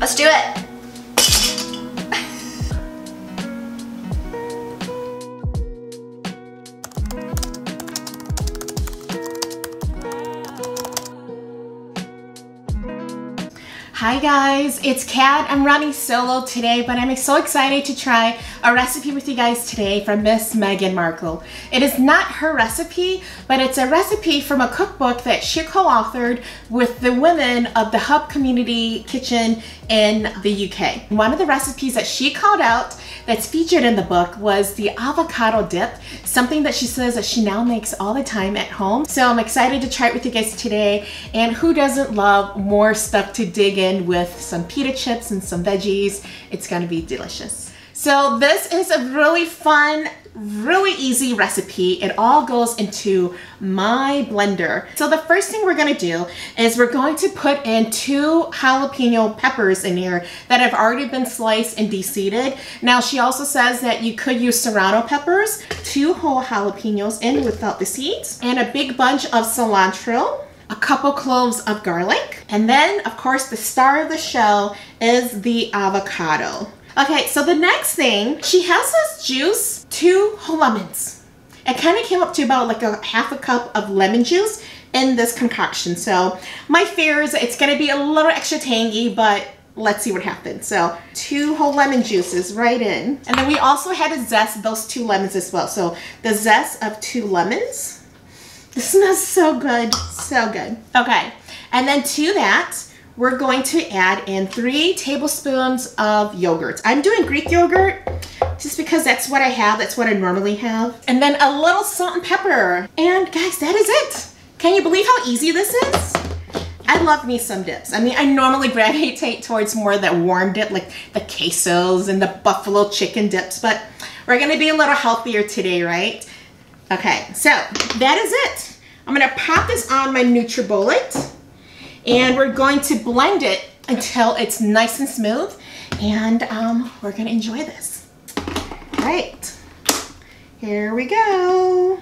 Let's do it. Hi guys, it's Kat. I'm running solo today, but I'm so excited to try a recipe with you guys today from Miss Meghan Markle. It is not her recipe, but it's a recipe from a cookbook that she co-authored with the women of the Hub Community Kitchen in the UK. One of the recipes that she called out that's featured in the book was the avocado dip, something that she says that she now makes all the time at home. So I'm excited to try it with you guys today, and who doesn't love more stuff to dig in with some pita chips and some veggies? It's gonna be delicious. So this is a really fun, really easy recipe. It all goes into my blender. So the first thing we're gonna do is we're going to put in 2 jalapeno peppers in here that have already been sliced and de-seeded. Now she also says that you could use serrano peppers, 2 whole jalapenos in without the seeds, and a big bunch of cilantro, a couple cloves of garlic, and then of course the star of the show is the avocado. Okay, so the next thing, she has us juice 2 whole lemons. It kind of came up to about like a half a cup of lemon juice in this concoction. So my fear is it's gonna be a little extra tangy, but let's see what happens. So 2 whole lemon juices right in. And then we also had to zest those 2 lemons as well. So the zest of 2 lemons. This smells so good, so good. Okay, and then to that, we're going to add in 3 tablespoons of yogurt. I'm doing Greek yogurt just because that's what I have, that's what I normally have. And then a little salt and pepper. And guys, that is it. Can you believe how easy this is? I love me some dips. I mean, I normally gravitate towards more of that warm dip, like the quesos and the buffalo chicken dips, but we're gonna be a little healthier today, right? Okay, so that is it. I'm gonna pop this on my NutriBullet, and we're going to blend it until it's nice and smooth, and we're gonna enjoy this. All right, here we go.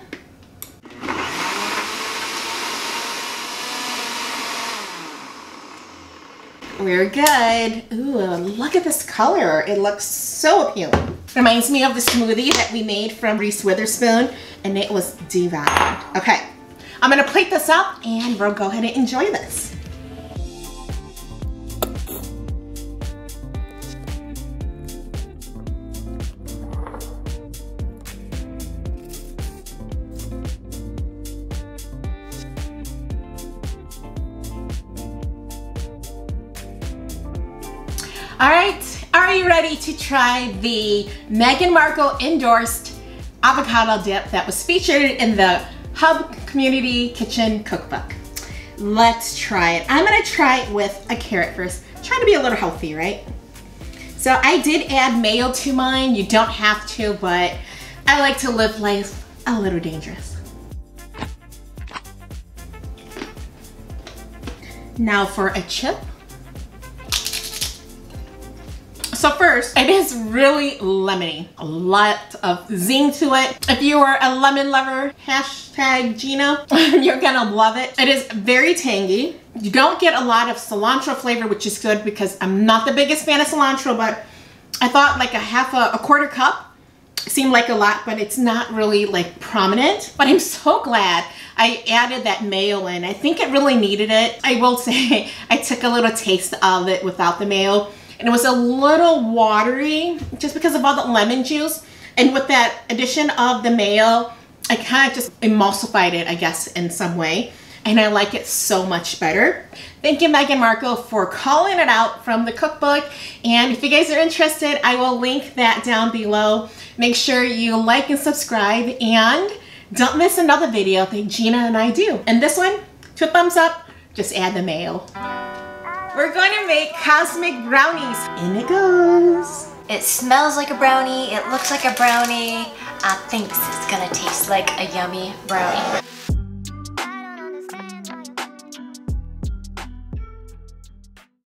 We're good. Ooh, look at this color. It looks so appealing. Reminds me of the smoothie that we made from Reese Witherspoon, and it was divine. Okay, I'm gonna plate this up and we'll go ahead and enjoy this. All right, are you ready to try the Meghan Markle endorsed avocado dip that was featured in the Hub Community Kitchen Cookbook? Let's try it. I'm gonna try it with a carrot first. Trying to be a little healthy, right? So I did add mayo to mine. You don't have to, but I like to live life a little dangerous. Now for a chip. So first, it is really lemony. A lot of zing to it. If you are a lemon lover, hashtag Gina, you're gonna love it. It is very tangy. You don't get a lot of cilantro flavor, which is good because I'm not the biggest fan of cilantro, but I thought like a quarter cup seemed like a lot, but it's not really like prominent. But I'm so glad I added that mayo in. I think it really needed it. I will say I took a little taste of it without the mayo, and it was a little watery just because of all the lemon juice. And with that addition of the mayo, I kind of just emulsified it, I guess, in some way. And I like it so much better. Thank you, Meghan Markle, for calling it out from the cookbook. And if you guys are interested, I will link that down below. Make sure you like and subscribe, and don't miss another video that Gina and I do. And this one, 2 thumbs up, just add the mayo. We're going to make cosmic brownies. In it goes. It smells like a brownie. It looks like a brownie. I think this is gonna taste like a yummy brownie.